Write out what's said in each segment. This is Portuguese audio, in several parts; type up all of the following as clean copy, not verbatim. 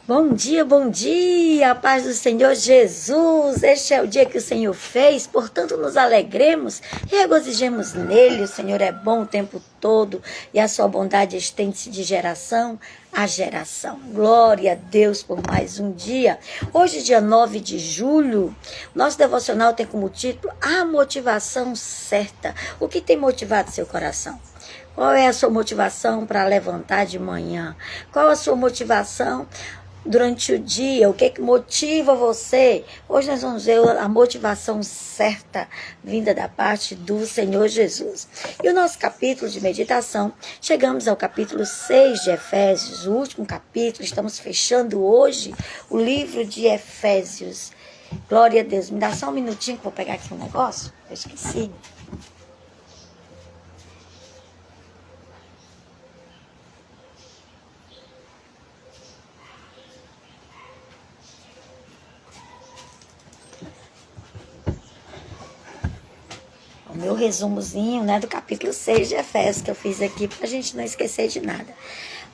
Bom dia, a paz do Senhor Jesus. Este é o dia que o Senhor fez, portanto nos alegremos e regozijemos nele. O Senhor é bom o tempo todo e a sua bondade estende-se de geração a geração. Glória a Deus por mais um dia. Hoje, dia 9 de julho, nosso devocional tem como título A Motivação Certa. O que tem motivado seu coração? Qual é a sua motivação para levantar de manhã? Qual a sua motivação durante o dia? O que motiva você? Hoje nós vamos ver a motivação certa vinda da parte do Senhor Jesus. E o nosso capítulo de meditação, chegamos ao capítulo 6 de Efésios, o último capítulo. Estamos fechando hoje o livro de Efésios. Glória a Deus. Me dá só um minutinho que eu vou pegar aqui um negócio. Eu esqueci. O meu resumozinho, do capítulo 6 de Efésios, que eu fiz aqui para a gente não esquecer de nada.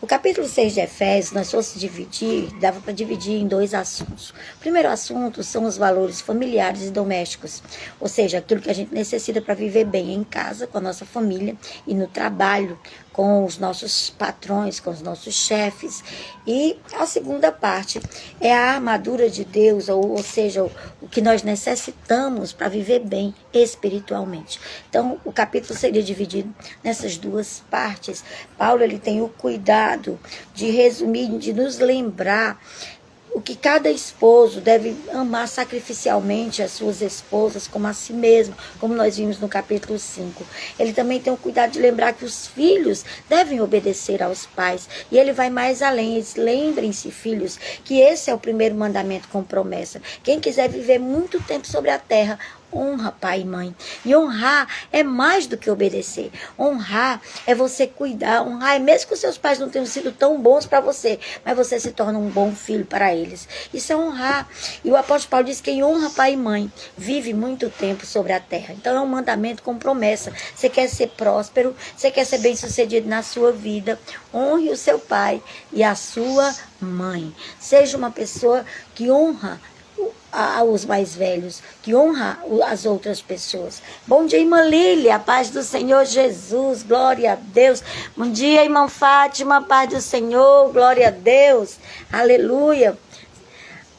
O capítulo 6 de Efésios, nós fosse dividir, dava para dividir em dois assuntos. O primeiro assunto são os valores familiares e domésticos, ou seja, aquilo que a gente necessita para viver bem em casa, com a nossa família e no trabalho, com os nossos patrões, com os nossos chefes. E a segunda parte é a armadura de Deus, ou seja, o que nós necessitamos para viver bem espiritualmente. Então, o capítulo seria dividido nessas duas partes. Paulo, ele tem o cuidado de resumir, de nos lembrar o que cada esposo deve amar sacrificialmente as suas esposas como a si mesmo, como nós vimos no capítulo 5. Ele também tem o cuidado de lembrar que os filhos devem obedecer aos pais. E ele vai mais além. Lembrem-se, filhos, que esse é o primeiro mandamento com promessa. Quem quiser viver muito tempo sobre a terra, honra pai e mãe. E honrar é mais do que obedecer. Honrar é você cuidar. Honrar é mesmo que os seus pais não tenham sido tão bons para você, mas você se torna um bom filho para eles. Isso é honrar. E o apóstolo Paulo diz que quem honra pai e mãe vive muito tempo sobre a terra. Então é um mandamento com promessa. Você quer ser próspero, você quer ser bem sucedido na sua vida, honre o seu pai e a sua mãe. Seja uma pessoa que honra aos mais velhos, que honra as outras pessoas. Bom dia, irmã Lília, a paz do Senhor Jesus, glória a Deus. Bom dia, irmã Fátima, a paz do Senhor, glória a Deus, aleluia.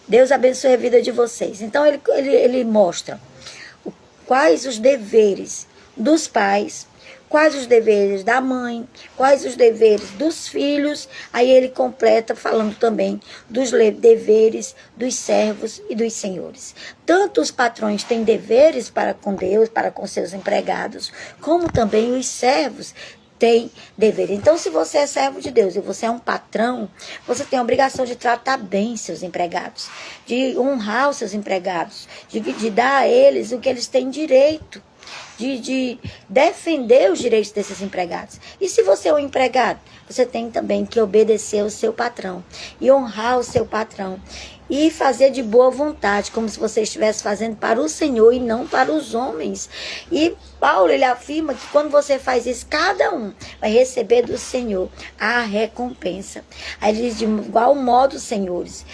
Deus abençoe a vida de vocês. Então ele mostra quais os deveres dos pais, quais os deveres da mãe, quais os deveres dos filhos. Aí ele completa falando também dos deveres dos servos e dos senhores. Tanto os patrões têm deveres para com Deus, para com seus empregados, como também os servos têm deveres. Então, se você é servo de Deus e você é um patrão, você tem a obrigação de tratar bem seus empregados, de honrar os seus empregados, de dar a eles o que eles têm direito. De defender os direitos desses empregados. E se você é um empregado, você tem também que obedecer ao seu patrão e honrar o seu patrão e fazer de boa vontade, como se você estivesse fazendo para o Senhor e não para os homens. E Paulo, ele afirma que quando você faz isso, cada um vai receber do Senhor a recompensa. Aí ele diz: de igual modo, senhores,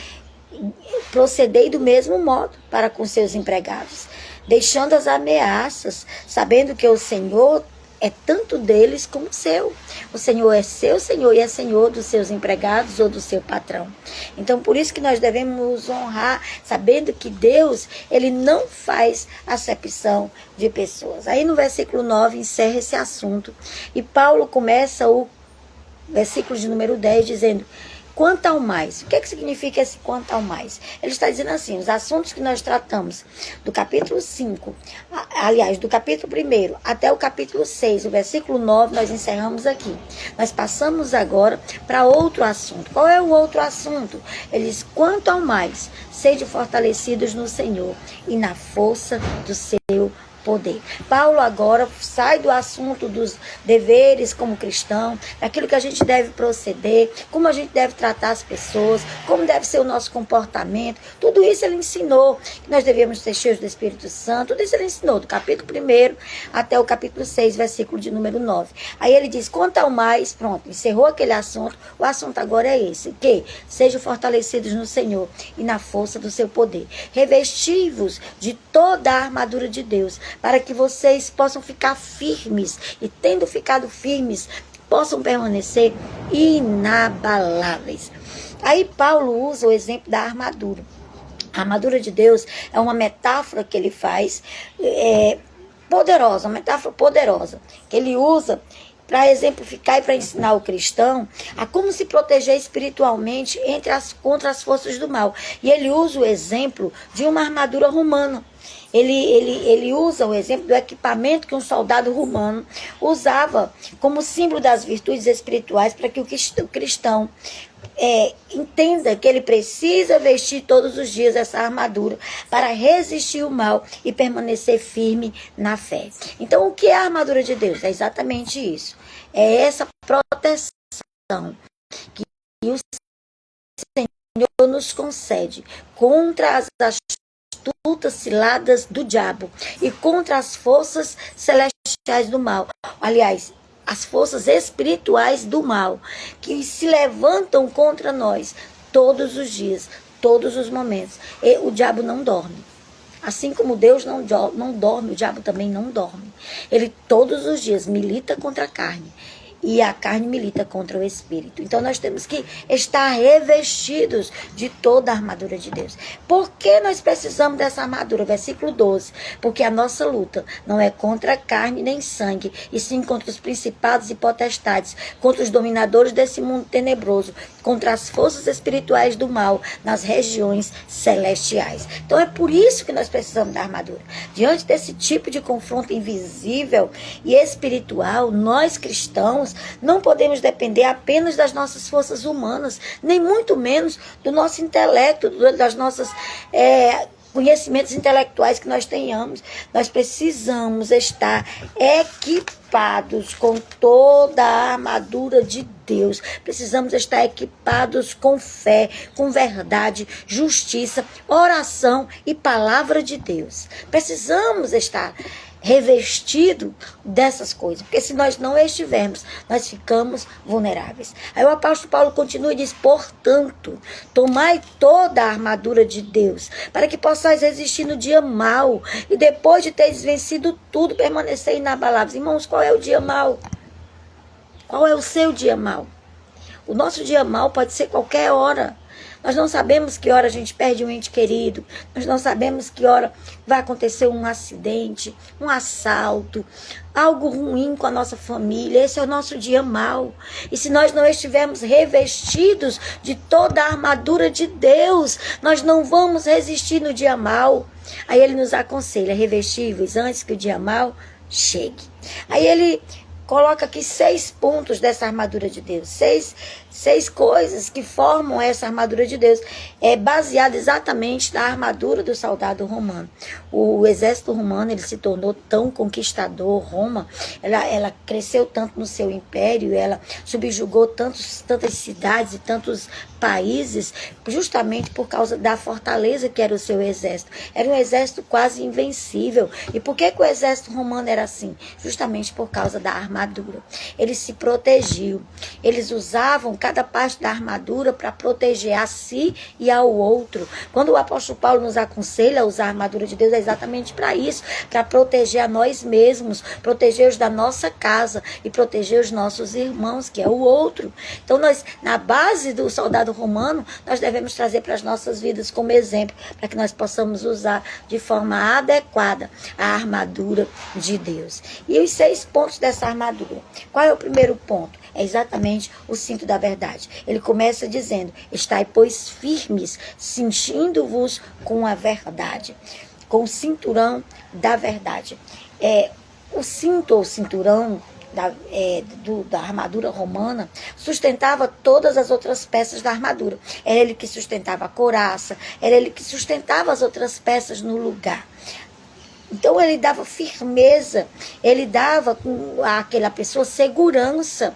procedei do mesmo modo para com seus empregados, deixando as ameaças, sabendo que o Senhor é tanto deles como seu. O Senhor é seu Senhor e é Senhor dos seus empregados ou do seu patrão. Então, por isso que nós devemos honrar, sabendo que Deus, ele não faz acepção de pessoas. Aí no versículo 9 encerra esse assunto. E Paulo começa o versículo de número 10 dizendo: quanto ao mais. O que significa esse quanto ao mais? Ele está dizendo assim: os assuntos que nós tratamos do capítulo 5, aliás, do capítulo 1 até o capítulo 6, o versículo 9, nós encerramos aqui. Nós passamos agora para outro assunto. Qual é o outro assunto? Ele diz: quanto ao mais, sede fortalecidos no Senhor e na força do seu poder. Paulo agora sai do assunto dos deveres como cristão, daquilo que a gente deve proceder, como a gente deve tratar as pessoas, como deve ser o nosso comportamento. Tudo isso ele ensinou, que nós devíamos ser cheios do Espírito Santo. Tudo isso ele ensinou, do capítulo 1 até o capítulo 6, versículo de número 9. Aí ele diz, quanto ao mais, pronto, encerrou aquele assunto. O assunto agora é esse, que sejam fortalecidos no Senhor e na força do seu poder. Revesti-vos de toda a armadura de Deus, para que vocês possam ficar firmes, e tendo ficado firmes, possam permanecer inabaláveis. Aí Paulo usa o exemplo da armadura. A armadura de Deus é uma metáfora que ele faz, poderosa, uma metáfora poderosa, que ele usa para exemplificar e para ensinar o cristão a como se proteger espiritualmente contra as forças do mal. E ele usa o exemplo de uma armadura romana. Ele usa o exemplo do equipamento que um soldado romano usava como símbolo das virtudes espirituais, para que o cristão entenda que ele precisa vestir todos os dias essa armadura para resistir o mal e permanecer firme na fé. Então, o que é a armadura de Deus? É exatamente isso. É essa proteção que o Senhor nos concede contra as astutas ciladas do diabo e contra as forças celestiais do mal. Aliás, as forças espirituais do mal, que se levantam contra nós todos os dias, todos os momentos. E o diabo não dorme. Assim como Deus não dorme, o diabo também não dorme. Ele todos os dias milita contra a carne. E a carne milita contra o espírito. Então nós temos que estar revestidos de toda a armadura de Deus. Por que nós precisamos dessa armadura? Versículo 12. Porque a nossa luta não é contra a carne nem sangue, e sim contra os principados e potestades, contra os dominadores desse mundo tenebroso, contra as forças espirituais do mal nas regiões celestiais. Então é por isso que nós precisamos da armadura. Diante desse tipo de confronto invisível e espiritual, nós cristãos não podemos depender apenas das nossas forças humanas, nem muito menos do nosso intelecto, das nossas conhecimentos intelectuais que nós tenhamos. Nós precisamos estar equipados com toda a armadura de Deus. Precisamos estar equipados com fé, com verdade, justiça, oração e palavra de Deus. Precisamos estar revestido dessas coisas, porque se nós não estivermos, nós ficamos vulneráveis. Aí o apóstolo Paulo continua e diz, portanto, tomai toda a armadura de Deus, para que possais resistir no dia mau, e depois de teres vencido tudo, permanecer inabaláveis. Irmãos, qual é o dia mau? Qual é o seu dia mau? O nosso dia mau pode ser qualquer hora. Nós não sabemos que hora a gente perde um ente querido. Nós não sabemos que hora vai acontecer um acidente, um assalto, algo ruim com a nossa família. Esse é o nosso dia mau. E se nós não estivermos revestidos de toda a armadura de Deus, nós não vamos resistir no dia mau. Aí ele nos aconselha, revestivos antes que o dia mau chegue. Aí ele coloca aqui 6 pontos dessa armadura de Deus. Seis coisas que formam essa armadura de Deus. É baseada exatamente na armadura do soldado romano. O exército romano, ele se tornou tão conquistador. Roma, ela cresceu tanto no seu império, ela subjugou tantas cidades e tantos países, justamente por causa da fortaleza que era o seu exército. Era um exército quase invencível. E por que o exército romano era assim? Justamente por causa da armadura. Eles se protegiam. Eles usavam cada parte da armadura para proteger a si e ao outro. Quando o apóstolo Paulo nos aconselha a usar a armadura de Deus, é exatamente para isso, para proteger a nós mesmos, proteger os da nossa casa e proteger os nossos irmãos, que é o outro. Então nós, na base do soldado romano, nós devemos trazer para as nossas vidas como exemplo, para que nós possamos usar de forma adequada a armadura de Deus. E os 6 pontos dessa armadura. Qual é o primeiro ponto? É exatamente o cinto da verdade. Ele começa dizendo, estai, pois, firmes, cingindo-vos com a verdade, com o cinturão da verdade. O cinto ou cinturão da armadura romana sustentava todas as outras peças da armadura. Era ele que sustentava a couraça, era ele que sustentava as outras peças no lugar. Então ele dava firmeza, ele dava com aquela pessoa segurança.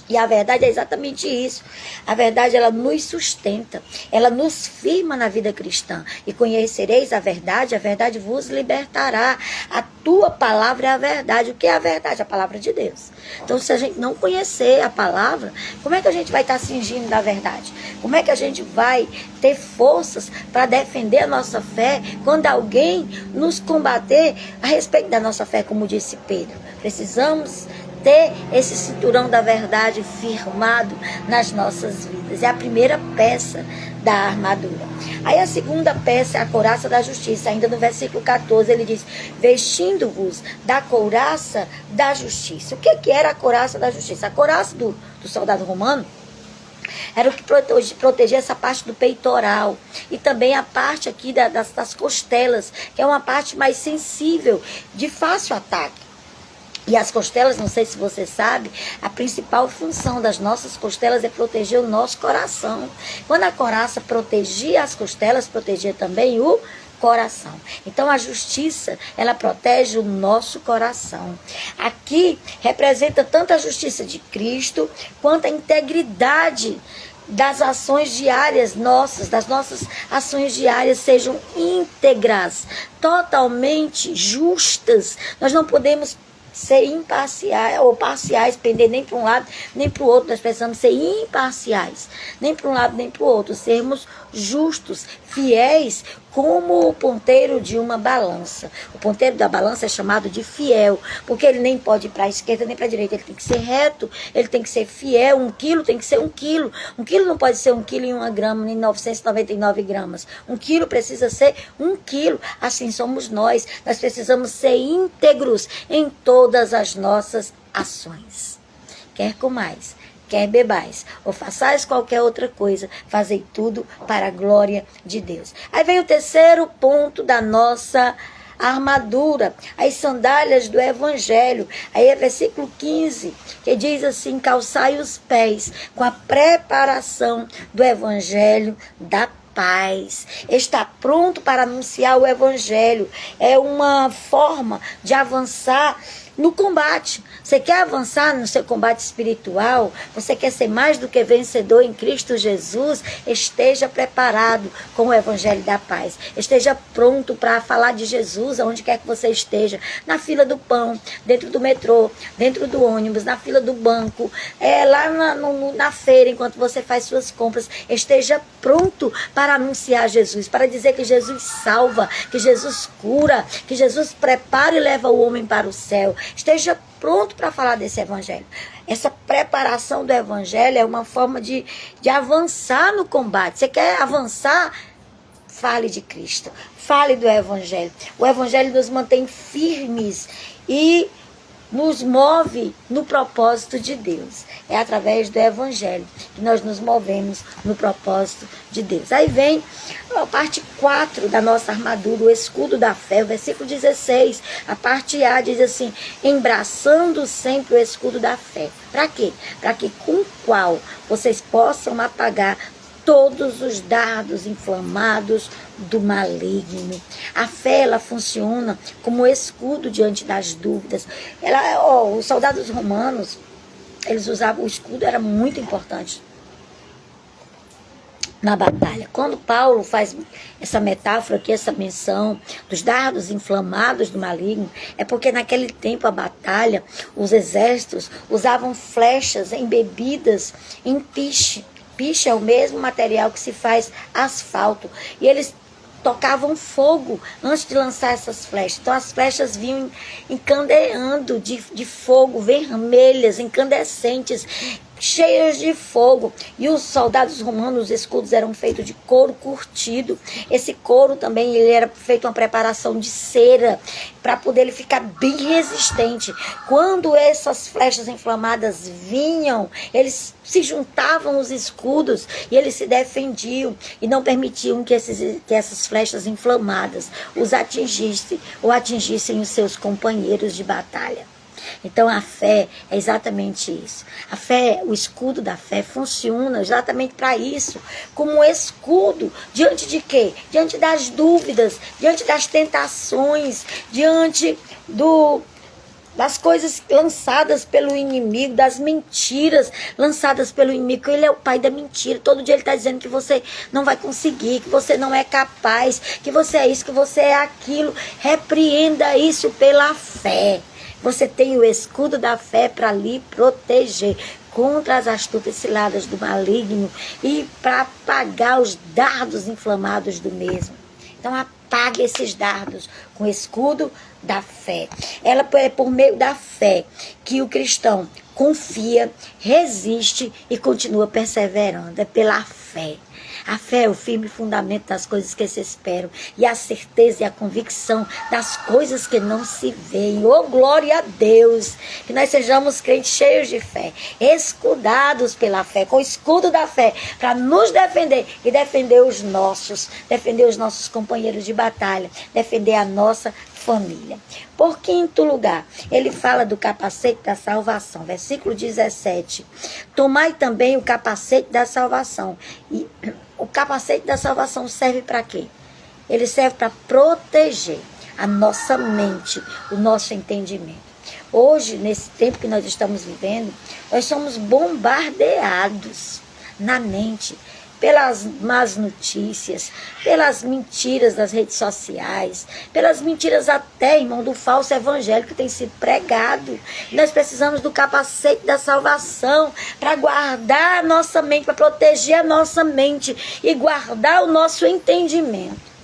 E a verdade é exatamente isso. A verdade, ela nos sustenta, ela nos firma na vida cristã. E conhecereis a verdade vos libertará. A tua palavra é a verdade. O que é a verdade? A palavra de Deus. Então, se a gente não conhecer a palavra, como é que a gente vai estar cingindo da verdade? Como é que a gente vai ter forças para defender a nossa fé quando alguém nos combater a respeito da nossa fé, como disse Pedro? Precisamos ter esse cinturão da verdade firmado nas nossas vidas. É a primeira peça da armadura. Aí a segunda peça é a couraça da justiça. Ainda no versículo 14 ele diz: vestindo-vos da couraça da justiça. O que era a couraça da justiça? A couraça do soldado romano era o que protegia essa parte do peitoral e também a parte aqui das costelas, que é uma parte mais sensível, de fácil ataque. E as costelas, não sei se você sabe, a principal função das nossas costelas é proteger o nosso coração. Quando a couraça protegia as costelas, protegia também o coração. Então a justiça, ela protege o nosso coração. Aqui representa tanto a justiça de Cristo, quanto a integridade das ações diárias nossas, das nossas ações diárias sejam íntegras, totalmente justas. Nós não podemos ser imparciais ou parciais, pender nem para um lado nem para o outro. Nós precisamos ser imparciais, nem para um lado nem para o outro, sermos justos, fiéis, como o ponteiro de uma balança. O ponteiro da balança é chamado de fiel, porque ele nem pode ir para a esquerda nem para a direita, ele tem que ser reto, ele tem que ser fiel. 1 quilo tem que ser 1 quilo. 1 quilo não pode ser 1 quilo e 1 grama, nem 999 gramas. 1 quilo precisa ser 1 quilo. Assim somos nós. Nós precisamos ser íntegros em todas as nossas ações. Quer comais, quer bebais, ou façais qualquer outra coisa, fazei tudo para a glória de Deus. Aí vem o terceiro ponto da nossa armadura, as sandálias do evangelho. Aí é versículo 15, que diz assim: calçai os pés com a preparação do evangelho da paz. Está pronto para anunciar o evangelho. É uma forma de avançar no combate. Você quer avançar no seu combate espiritual? Você quer ser mais do que vencedor em Cristo Jesus? Esteja preparado com o evangelho da paz. Esteja pronto para falar de Jesus aonde quer que você esteja. Na fila do pão, dentro do metrô, dentro do ônibus, na fila do banco, lá na feira, enquanto você faz suas compras. Esteja pronto para anunciar Jesus, para dizer que Jesus salva, que Jesus cura, que Jesus prepara e leva o homem para o céu. Esteja pronto para falar desse evangelho. Essa preparação do evangelho é uma forma de avançar no combate. Você quer avançar? Fale de Cristo. Fale do evangelho. O evangelho nos mantém firmes e nos move no propósito de Deus. É através do evangelho que nós nos movemos no propósito de Deus. Aí vem a parte 4 da nossa armadura, o escudo da fé, o versículo 16, a parte A diz assim: embraçando sempre o escudo da fé. Para quê? Para que com o qual vocês possam apagar todos os dardos inflamados do maligno. A fé, ela funciona como escudo diante das dúvidas. Os soldados romanos, eles usavam o escudo, era muito importante na batalha. Quando Paulo faz essa metáfora aqui, essa menção dos dardos inflamados do maligno, é porque naquele tempo a batalha, os exércitos usavam flechas embebidas em piche. Piche é o mesmo material que se faz asfalto. E eles tocavam fogo antes de lançar essas flechas. Então as flechas vinham encandeando de fogo, vermelhas, incandescentes, cheias de fogo. E os soldados romanos, os escudos eram feitos de couro curtido. Esse couro também, ele era feito uma preparação de cera para poder ele ficar bem resistente. Quando essas flechas inflamadas vinham, eles se juntavam os escudos e eles se defendiam e não permitiam que essas flechas inflamadas os atingissem ou atingissem os seus companheiros de batalha. Então a fé é exatamente isso. A fé, o escudo da fé funciona exatamente para isso, como um escudo diante de quê? Diante das dúvidas, diante das tentações, diante das coisas lançadas pelo inimigo, das mentiras lançadas pelo inimigo. Ele é o pai da mentira. Todo dia ele está dizendo que você não vai conseguir, que você não é capaz, que você é isso, que você é aquilo. Repreenda isso pela fé. Você tem o escudo da fé para lhe proteger contra as astutas ciladas do maligno e para apagar os dardos inflamados do mesmo. Então apague esses dardos com o escudo da fé. Ela é por meio da fé que o cristão confia, resiste e continua perseverando. É pela fé. A fé é o firme fundamento das coisas que se esperam e a certeza e a convicção das coisas que não se veem. Oh, glória a Deus! Que nós sejamos crentes cheios de fé, escudados pela fé, com o escudo da fé, para nos defender e defender os nossos companheiros de batalha, defender a nossa família. Por quinto lugar, ele fala do capacete da salvação. Versículo 17. Tomai também o capacete da salvação. E o capacete da salvação serve para quê? Ele serve para proteger a nossa mente, o nosso entendimento. Hoje, nesse tempo que nós estamos vivendo, nós somos bombardeados na mente pelas más notícias, pelas mentiras das redes sociais, pelas mentiras até, irmão, do falso evangelho que tem sido pregado. Nós precisamos do capacete da salvação para guardar a nossa mente, para proteger a nossa mente e guardar o nosso entendimento.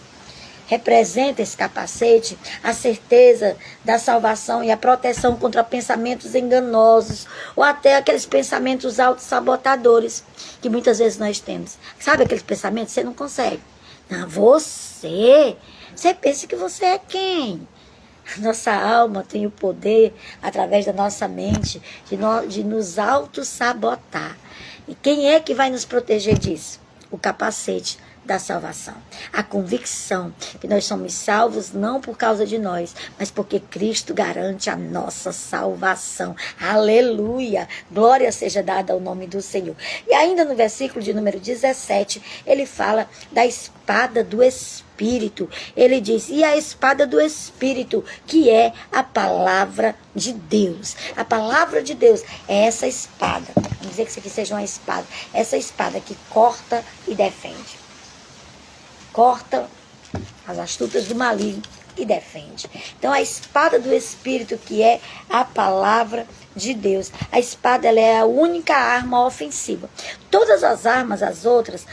Representa esse capacete a certeza da salvação e a proteção contra pensamentos enganosos ou até aqueles pensamentos autossabotadores que muitas vezes nós temos. Sabe aqueles pensamentos? Você não consegue. Não, você pensa que você é quem? Nossa alma tem o poder, através da nossa mente, de nos autossabotar. E quem é que vai nos proteger disso? O capacete da salvação. A convicção que nós somos salvos não por causa de nós, mas porque Cristo garante a nossa salvação. Aleluia! Glória seja dada ao nome do Senhor. E ainda no versículo de número 17, ele fala da espada do Espírito. Ele diz, e a espada do Espírito, que é a palavra de Deus. A palavra de Deus é essa espada. Vamos dizer que isso aqui seja uma espada. Essa espada que corta e defende. Corta as astutas do maligno e defende. Então a espada do Espírito, que é a palavra de Deus. A espada, ela é a única arma ofensiva. Todas as armas, as outras,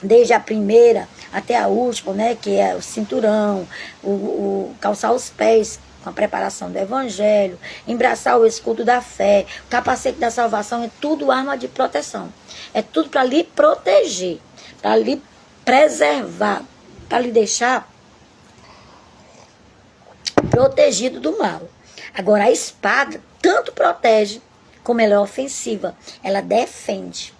desde a primeira até a última, né, que é o cinturão, o calçar os pés com a preparação do evangelho, embraçar o escudo da fé, o capacete da salvação, é tudo arma de proteção. É tudo para lhe proteger, para lhe preservar, para lhe deixar protegido do mal. Agora, a espada tanto protege, como ela é ofensiva. Ela defende,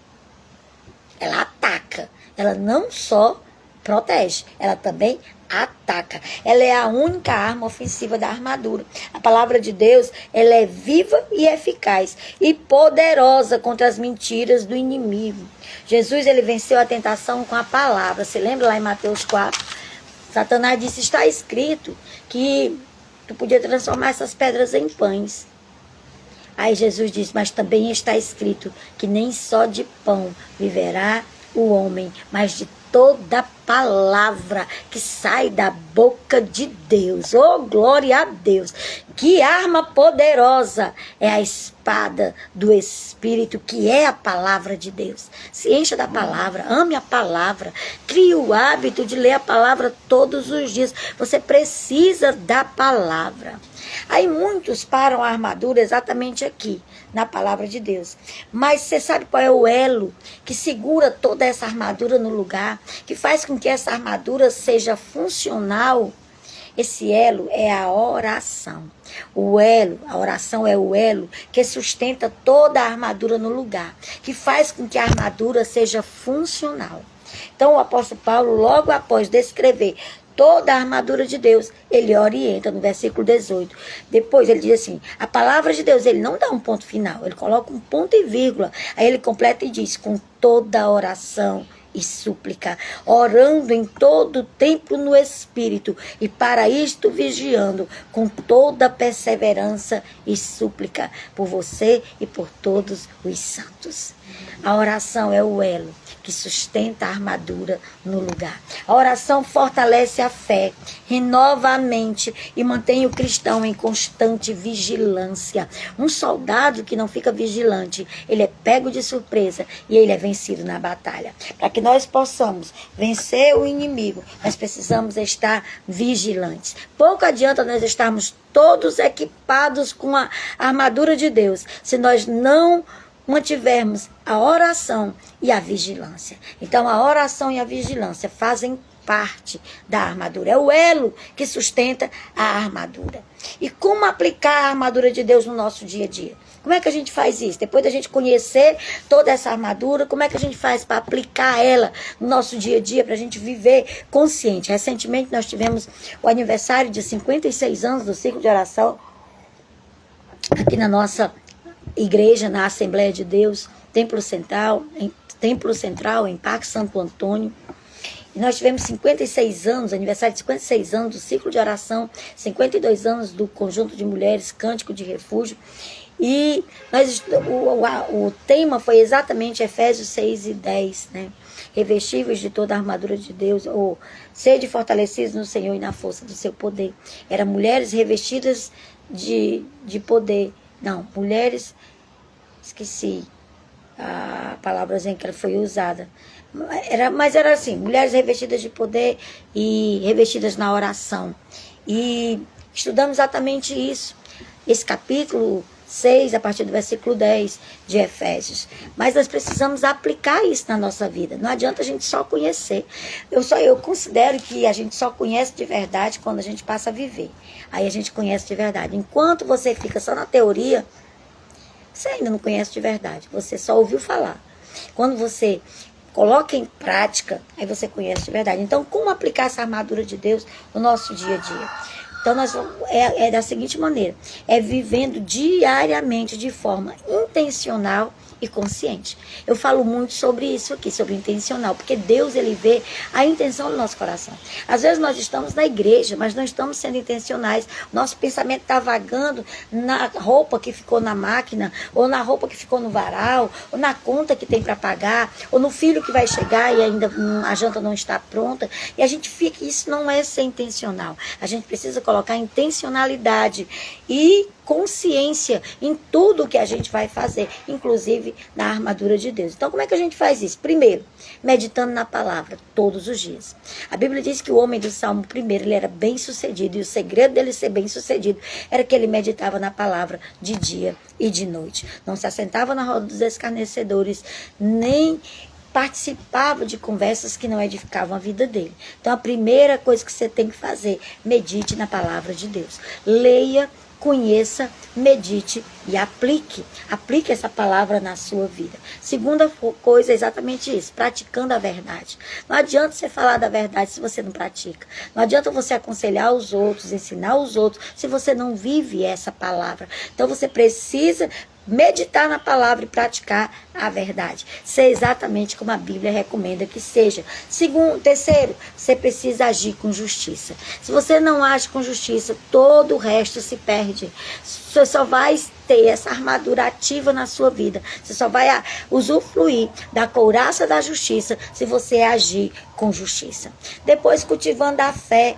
ela ataca. Ela não só protege, ela também ataca. Ela é a única arma ofensiva da armadura. A palavra de Deus, ela é viva e eficaz e poderosa contra as mentiras do inimigo. Jesus, ele venceu a tentação com a palavra. Você lembra lá em Mateus 4? Satanás disse, está escrito que tu podia transformar essas pedras em pães. Aí Jesus disse, mas também está escrito que nem só de pão viverá o homem, mas de toda palavra que sai da boca de Deus. Oh, glória a Deus! Que arma poderosa é a espada do Espírito, que é a palavra de Deus. Se encha da palavra, ame a palavra, crie o hábito de ler a palavra todos os dias. Você precisa da palavra. Aí muitos param a armadura exatamente aqui, na palavra de Deus. Mas você sabe qual é o elo que segura toda essa armadura no lugar, que faz com que essa armadura seja funcional? Esse elo é a oração. O elo, a oração é o elo que sustenta toda a armadura no lugar, que faz com que a armadura seja funcional. Então o apóstolo Paulo, logo após descrever toda a armadura de Deus. Ele orienta no versículo 18. Depois ele diz assim, a palavra de Deus, ele não dá um ponto final, ele coloca um ponto e vírgula. Aí ele completa e diz, com toda a oração e súplica, orando em todo o tempo no Espírito, e para isto vigiando com toda perseverança e súplica por você e por todos os santos. A oração é o elo que sustenta a armadura no lugar. A oração fortalece a fé, renova a mente e mantém o cristão em constante vigilância. Um soldado que não fica vigilante, ele é pego de surpresa e ele é vencido na batalha. Para que nós possamos vencer o inimigo, nós precisamos estar vigilantes. Pouco adianta nós estarmos todos equipados com a armadura de Deus, se nós não mantivermos a oração e a vigilância. Então, a oração e a vigilância fazem parte da armadura. É o elo que sustenta a armadura. E como aplicar a armadura de Deus no nosso dia a dia? Como é que a gente faz isso? Depois da gente conhecer toda essa armadura, como é que a gente faz para aplicar ela no nosso dia a dia, para a gente viver consciente? Recentemente nós tivemos o aniversário de 56 anos do ciclo de oração aqui na nossa igreja, na Assembleia de Deus, Templo Central, em Parque Santo Antônio. E nós tivemos 56 anos, aniversário de 56 anos do ciclo de oração, 52 anos do conjunto de mulheres, Cântico de Refúgio. E o tema foi exatamente Efésios 6:10, né? Revestíveis de toda a armadura de Deus, ou sede fortalecidos no Senhor e na força do seu poder. Eram mulheres revestidas de poder. Não, mulheres, esqueci a palavrazinha que ela foi usada. Mas era assim, mulheres revestidas de poder e revestidas na oração. E estudamos exatamente isso. Esse capítulo 6, a partir do versículo 10 de Efésios. Mas nós precisamos aplicar isso na nossa vida. Não adianta a gente só conhecer. Eu considero que a gente só conhece de verdade quando a gente passa a viver. Aí a gente conhece de verdade. Enquanto você fica só na teoria, você ainda não conhece de verdade. Você só ouviu falar. Quando você coloca em prática, aí você conhece de verdade. Então, como aplicar essa armadura de Deus no nosso dia a dia? Então, é da seguinte maneira, é vivendo diariamente de forma intencional e consciente. Eu falo muito sobre isso aqui, sobre intencional, porque Deus, ele vê a intenção do nosso coração. Às vezes nós estamos na igreja, mas não estamos sendo intencionais. Nosso pensamento está vagando na roupa que ficou na máquina, ou na roupa que ficou no varal, ou na conta que tem para pagar, ou no filho que vai chegar e ainda a janta não está pronta. E a gente fica, isso não é ser intencional. A gente precisa colocar intencionalidade e consciência em tudo que a gente vai fazer, inclusive na armadura de Deus. Então, como é que a gente faz isso? Primeiro, meditando na palavra todos os dias. A Bíblia diz que o homem do Salmo 1, ele era bem sucedido, e o segredo dele ser bem sucedido era que ele meditava na palavra de dia e de noite. Não se assentava na roda dos escarnecedores, nem participava de conversas que não edificavam a vida dele. Então, a primeira coisa que você tem que fazer, medite na palavra de Deus. Leia, conheça, medite e aplique. Aplique essa palavra na sua vida. Segunda coisa é exatamente isso, praticando a verdade. Não adianta você falar da verdade se você não pratica. Não adianta você aconselhar os outros, ensinar os outros, se você não vive essa palavra. Então você precisa meditar na palavra e praticar a verdade. Ser exatamente como a Bíblia recomenda que seja. Terceiro, você precisa agir com justiça. Se você não age com justiça, todo o resto se perde. Você só vai ter essa armadura ativa na sua vida. Você só vai usufruir da couraça da justiça se você agir com justiça. Depois, cultivando a fé,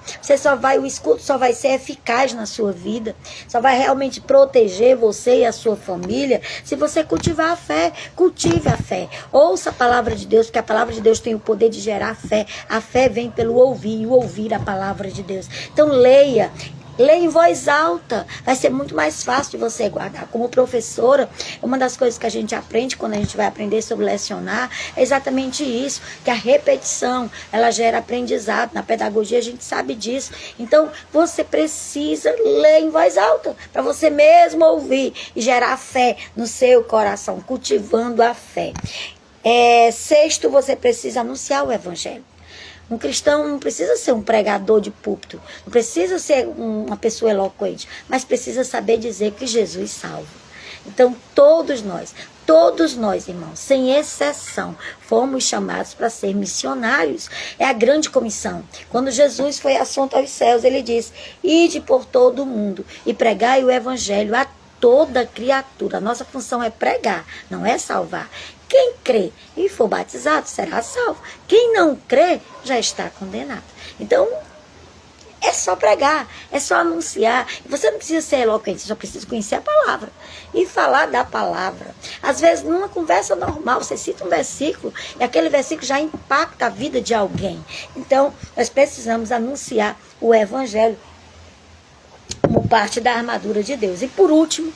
o escudo só vai ser eficaz na sua vida, só vai realmente proteger você e a sua família se você cultivar a fé. Cultive a fé. Ouça a palavra de Deus, porque a palavra de Deus tem o poder de gerar fé. A fé vem pelo ouvir, e o ouvir a palavra de Deus. Então, leia em voz alta, vai ser muito mais fácil de você guardar. Como professora, uma das coisas que a gente aprende quando a gente vai aprender sobre lecionar é exatamente isso, que a repetição, ela gera aprendizado. Na pedagogia a gente sabe disso. Então, você precisa ler em voz alta, para você mesmo ouvir e gerar fé no seu coração, cultivando a fé. Sexto, você precisa anunciar o evangelho. Um cristão não precisa ser um pregador de púlpito, não precisa ser uma pessoa eloquente, mas precisa saber dizer que Jesus salva. Então, todos nós, irmãos, sem exceção, fomos chamados para ser missionários. É a grande comissão. Quando Jesus foi assunto aos céus, ele disse: ide por todo o mundo e pregai o evangelho a toda criatura. A nossa função é pregar, não é salvar. Quem crê e for batizado será salvo. Quem não crê já está condenado. Então, é só pregar, é só anunciar. Você não precisa ser eloquente, você só precisa conhecer a palavra e falar da palavra. Às vezes, numa conversa normal, você cita um versículo e aquele versículo já impacta a vida de alguém. Então, nós precisamos anunciar o evangelho como parte da armadura de Deus. E por último,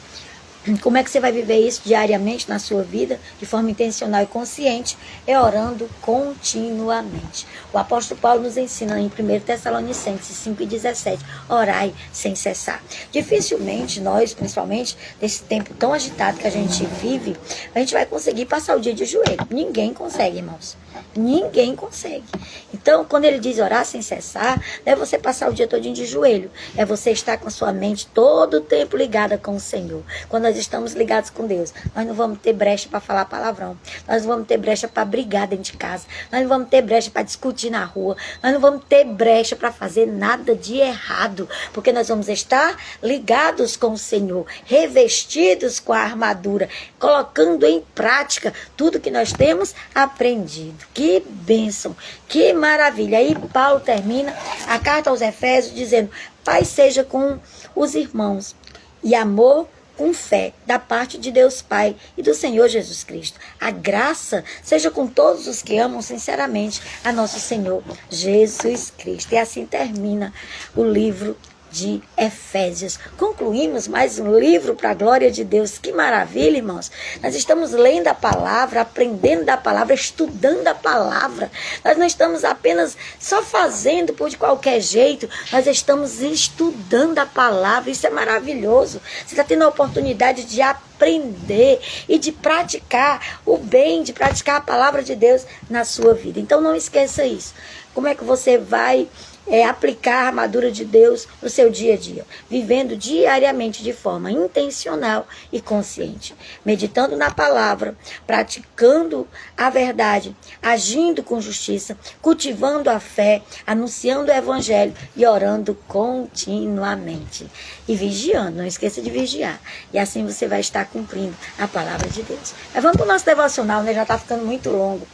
como é que você vai viver isso diariamente na sua vida, de forma intencional e consciente? É orando continuamente. O apóstolo Paulo nos ensina em 1 Tessalonicenses 5:17, orai sem cessar. Dificilmente nós, principalmente nesse tempo tão agitado que a gente vive, a gente vai conseguir passar o dia de joelho. Ninguém consegue, irmãos. Ninguém consegue. Então, quando ele diz orar sem cessar, não é você passar o dia todinho de joelho. É você estar com a sua mente todo o tempo ligada com o Senhor. Quando nós estamos ligados com Deus, nós não vamos ter brecha para falar palavrão. Nós não vamos ter brecha para brigar dentro de casa. Nós não vamos ter brecha para discutir na rua. Nós não vamos ter brecha para fazer nada de errado. Porque nós vamos estar ligados com o Senhor, revestidos com a armadura, colocando em prática tudo que nós temos aprendido. Que bênção, que maravilha. Aí Paulo termina a carta aos Efésios dizendo: paz seja com os irmãos e amor com fé da parte de Deus Pai e do Senhor Jesus Cristo. A graça seja com todos os que amam sinceramente a nosso Senhor Jesus Cristo. E assim termina o livro de Efésios. Concluímos mais um livro para a glória de Deus. Que maravilha, irmãos. Nós estamos lendo a palavra, aprendendo da palavra, estudando a palavra. Nós não estamos apenas só fazendo por de qualquer jeito. Nós estamos estudando a palavra. Isso é maravilhoso. Você está tendo a oportunidade de aprender e de praticar o bem, de praticar a palavra de Deus na sua vida. Então não esqueça isso. Como é que você vai aplicar a armadura de Deus no seu dia a dia, vivendo diariamente de forma intencional e consciente, meditando na palavra, praticando a verdade, agindo com justiça, cultivando a fé, anunciando o evangelho e orando continuamente. E vigiando, não esqueça de vigiar. E assim você vai estar cumprindo a palavra de Deus. Mas vamos para o nosso devocional, né? Já está ficando muito longo.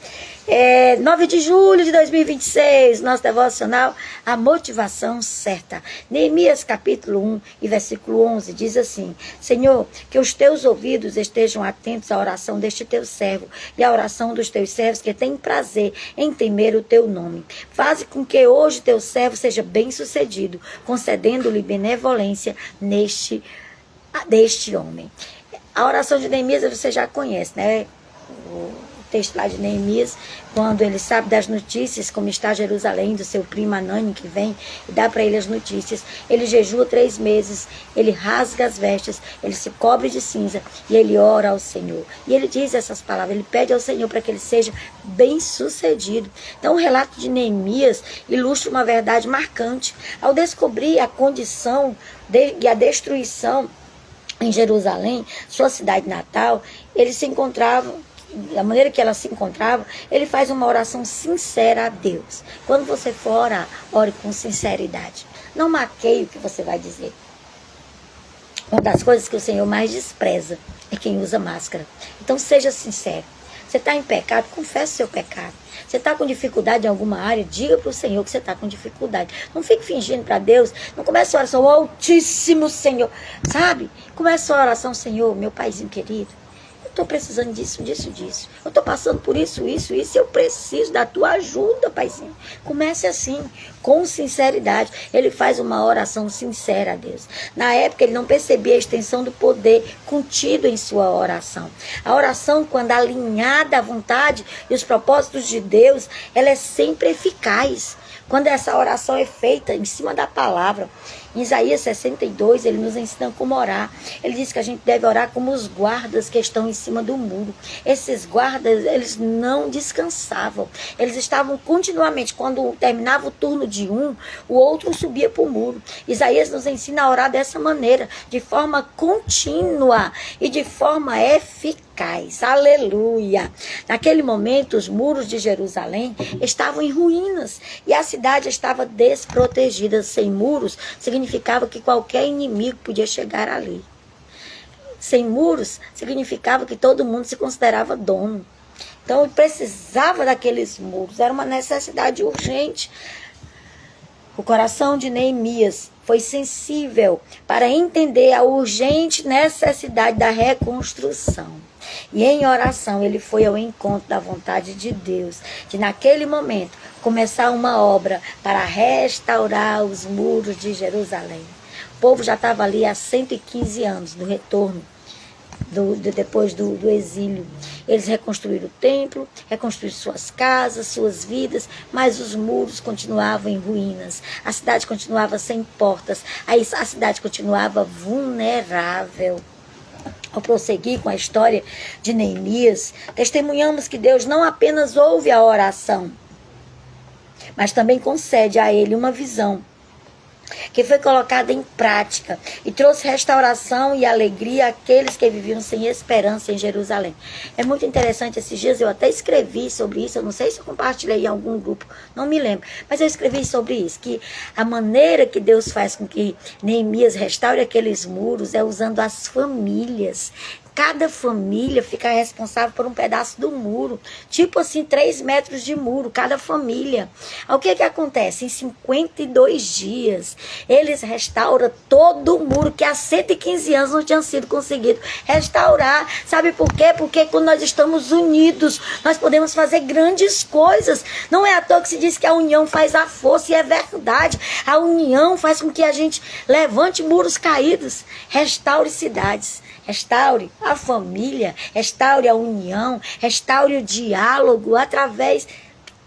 9 de julho de 2026, nosso devocional, a motivação certa. Neemias capítulo 1 e versículo 11 diz assim: Senhor, que os teus ouvidos estejam atentos à oração deste teu servo e à oração dos teus servos que têm prazer em temer o teu nome. Faze com que hoje teu servo seja bem sucedido, concedendo-lhe benevolência deste homem. A oração de Neemias você já conhece, né? O texto lá de Neemias, quando ele sabe das notícias, como está Jerusalém, do seu primo Anani que vem e dá para ele as notícias, ele jejua 3 meses, ele rasga as vestes, ele se cobre de cinza e ele ora ao Senhor. E ele diz essas palavras, ele pede ao Senhor para que ele seja bem sucedido. Então o relato de Neemias ilustra uma verdade marcante. Ao descobrir a condição e a destruição em Jerusalém, sua cidade natal, ele se encontrava, da maneira que ela se encontrava, ele faz uma oração sincera a Deus. Quando você for orar, ore com sinceridade. Não maqueie o que você vai dizer. Uma das coisas que o Senhor mais despreza é quem usa máscara. Então seja sincero. Você está em pecado, confesse seu pecado. Você está com dificuldade em alguma área, diga para o Senhor que você está com dificuldade. Não fique fingindo para Deus. Não comece a oração, Altíssimo Senhor. Sabe? Comece a oração, Senhor, meu paizinho querido. Eu estou precisando disso. Eu estou passando por isso. Eu preciso da tua ajuda, paizinho. Comece assim, com sinceridade. Ele faz uma oração sincera a Deus. Na época, ele não percebia a extensão do poder contido em sua oração. A oração, quando alinhada à vontade e os propósitos de Deus, ela é sempre eficaz. Quando essa oração é feita em cima da palavra Em Isaías 62, ele nos ensina como orar. Ele diz que a gente deve orar como os guardas que estão em cima do muro. Esses guardas, eles não descansavam. Eles estavam continuamente, quando terminava o turno de um, o outro subia para o muro. Isaías nos ensina a orar dessa maneira, de forma contínua e de forma eficaz. Aleluia! Naquele momento, os muros de Jerusalém estavam em ruínas e a cidade estava desprotegida. Sem muros, significava que qualquer inimigo podia chegar ali. Sem muros, significava que todo mundo se considerava dono. Então, ele precisava daqueles muros. Era uma necessidade urgente. O coração de Neemias foi sensível para entender a urgente necessidade da reconstrução. E em oração ele foi ao encontro da vontade de Deus, de naquele momento começar uma obra para restaurar os muros de Jerusalém. O povo já estava ali há 115 anos do retorno, depois do exílio. Eles reconstruíram o templo, reconstruíram suas casas, suas vidas, mas os muros continuavam em ruínas. A cidade continuava sem portas, a cidade continuava vulnerável. Ao prosseguir com a história de Neemias, testemunhamos que Deus não apenas ouve a oração, mas também concede a ele uma visão que foi colocada em prática e trouxe restauração e alegria àqueles que viviam sem esperança em Jerusalém. É muito interessante, esses dias eu até escrevi sobre isso, eu não sei se eu compartilhei em algum grupo, não me lembro, mas eu escrevi sobre isso, que a maneira que Deus faz com que Neemias restaure aqueles muros é usando as famílias. Cada família fica responsável por um pedaço do muro. Tipo assim, 3 metros de muro, cada família. O que acontece? Em 52 dias, eles restauram todo o muro que há 115 anos não tinha sido conseguido restaurar. Sabe por quê? Porque quando nós estamos unidos, nós podemos fazer grandes coisas. Não é à toa que se diz que a união faz a força, e é verdade. A união faz com que a gente levante muros caídos, restaure cidades. Restaure a família, restaure a união, restaure o diálogo através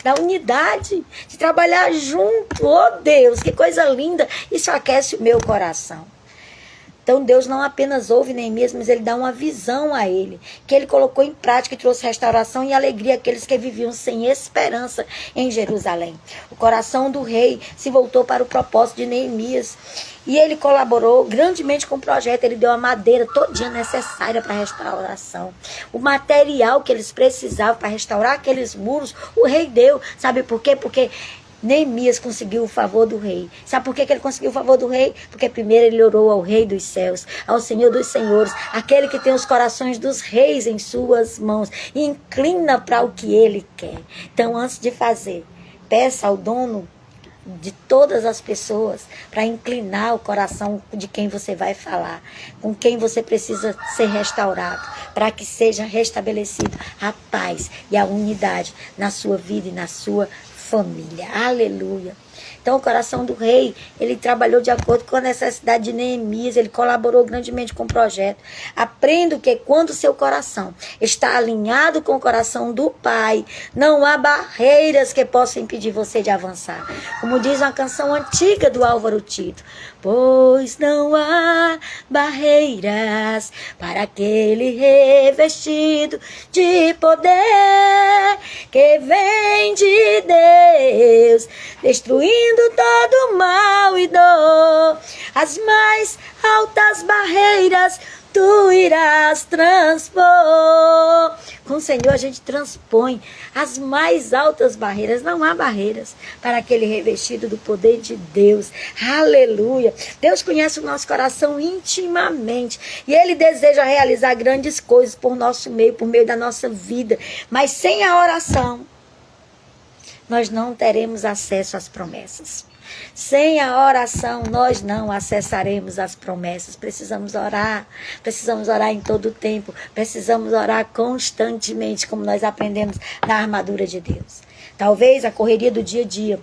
da unidade, de trabalhar junto. Oh Deus, que coisa linda! Isso aquece o meu coração. Então Deus não apenas ouve Neemias, mas ele dá uma visão a ele, que ele colocou em prática e trouxe restauração e alegria àqueles que viviam sem esperança em Jerusalém. O coração do rei se voltou para o propósito de Neemias e ele colaborou grandemente com o projeto. Ele deu a madeira todinha necessária para a restauração. O material que eles precisavam para restaurar aqueles muros, o rei deu. Sabe por quê? Porque Neemias conseguiu o favor do rei. Sabe por que ele conseguiu o favor do rei? Porque primeiro ele orou ao Rei dos céus, ao Senhor dos senhores, aquele que tem os corações dos reis em suas mãos e inclina para o que ele quer. Então, antes de fazer, peça ao dono de todas as pessoas para inclinar o coração de quem você vai falar, com quem você precisa ser restaurado, para que seja restabelecido a paz e a unidade na sua vida e na sua família. Aleluia. Então o coração do rei, ele trabalhou de acordo com a necessidade de Neemias, ele colaborou grandemente com o projeto. Aprenda que quando seu coração está alinhado com o coração do Pai, não há barreiras que possam impedir você de avançar. Como diz uma canção antiga do Álvaro Tito, pois não há barreiras para aquele revestido de poder que vem de Deus, destruindo todo mal e dor. As mais altas barreiras tu irás transpor. Com o Senhor a gente transpõe as mais altas barreiras. Não há barreiras para aquele revestido do poder de Deus. Aleluia. Deus conhece o nosso coração intimamente e Ele deseja realizar grandes coisas por nosso meio, por meio da nossa vida. Mas sem a oração, nós não teremos acesso às promessas. Sem a oração, nós não acessaremos as promessas. Precisamos orar em todo o tempo, precisamos orar constantemente, como nós aprendemos na armadura de Deus. Talvez a correria do dia a dia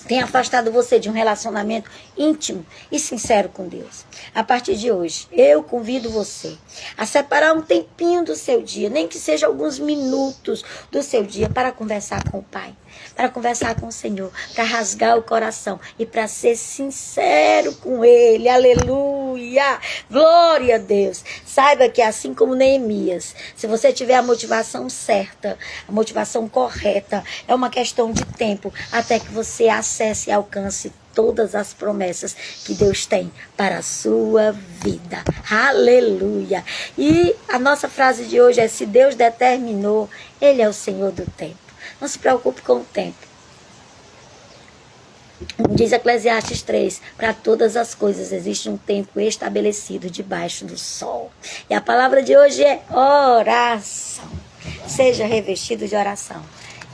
tem afastado você de um relacionamento íntimo e sincero com Deus. A partir de hoje, eu convido você a separar um tempinho do seu dia, nem que seja alguns minutos do seu dia, para conversar com o Pai, para conversar com o Senhor, para rasgar o coração e para ser sincero com Ele. Aleluia! Glória a Deus! Saiba que assim como Neemias, se você tiver a motivação certa, a motivação correta, é uma questão de tempo até que você acesse e alcance todas as promessas que Deus tem para a sua vida. Aleluia! E a nossa frase de hoje é: se Deus determinou, Ele é o Senhor do tempo. Não se preocupe com o tempo. Diz Eclesiastes 3, para todas as coisas existe um tempo estabelecido debaixo do sol. E a palavra de hoje é oração. Seja revestido de oração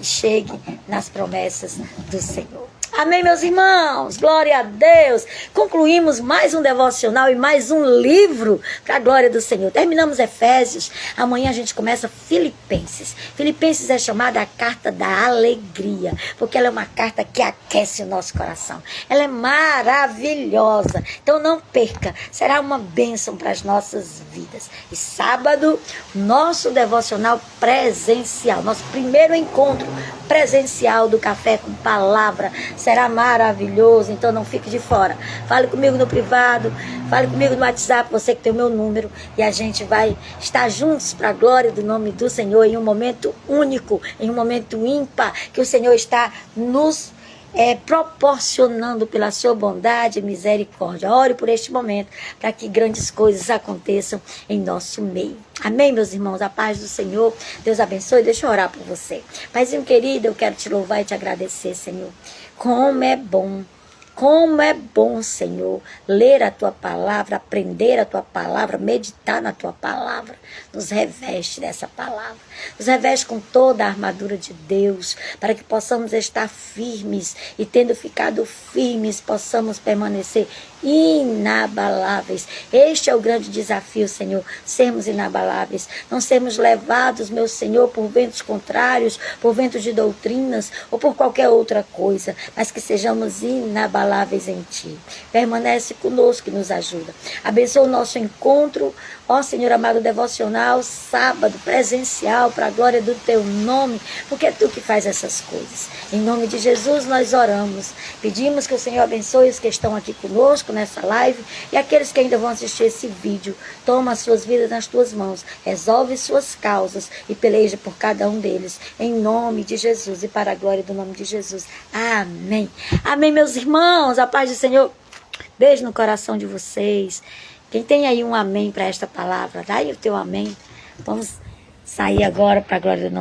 e chegue nas promessas do Senhor. Amém, meus irmãos? Glória a Deus! Concluímos mais um devocional e mais um livro para a glória do Senhor. Terminamos Efésios, amanhã a gente começa Filipenses. Filipenses é chamada a carta da alegria, porque ela é uma carta que aquece o nosso coração. Ela é maravilhosa, então não perca, será uma bênção para as nossas vidas. E sábado, nosso devocional presencial, nosso primeiro encontro presencial do Café com Palavra, será maravilhoso, então não fique de fora. Fale comigo no privado, fale comigo no WhatsApp, você que tem o meu número, e a gente vai estar juntos para a glória do nome do Senhor, em um momento único, em um momento ímpar, que o Senhor está nos proporcionando pela sua bondade e misericórdia. Ore por este momento, para que grandes coisas aconteçam em nosso meio. Amém, meus irmãos? A paz do Senhor, Deus abençoe. Deixa eu orar por você. Paizinho querido, eu quero te louvar e te agradecer, Senhor. Como é bom, Senhor, ler a Tua palavra, aprender a Tua palavra, meditar na Tua palavra. Nos reveste dessa palavra. Nos reveste com toda a armadura de Deus, para que possamos estar firmes e, tendo ficado firmes, possamos permanecer inabaláveis. Este é o grande desafio, Senhor, sermos inabaláveis, não sermos levados, meu Senhor, por ventos contrários, por ventos de doutrinas ou por qualquer outra coisa, mas que sejamos inabaláveis em Ti. Permanece conosco e nos ajuda. Abençoa o nosso encontro, ó Senhor amado, devocional, sábado, presencial, para a glória do Teu nome, porque é Tu que faz essas coisas. Em nome de Jesus nós oramos, pedimos que o Senhor abençoe os que estão aqui conosco nessa live e aqueles que ainda vão assistir esse vídeo. Toma as suas vidas nas Tuas mãos, resolve suas causas e peleja por cada um deles, em nome de Jesus e para a glória do nome de Jesus. Amém. Amém, meus irmãos, a paz do Senhor. Beijo no coração de vocês. Quem tem aí um amém para esta palavra, dá aí o teu amém. Vamos sair agora para a glória do nome.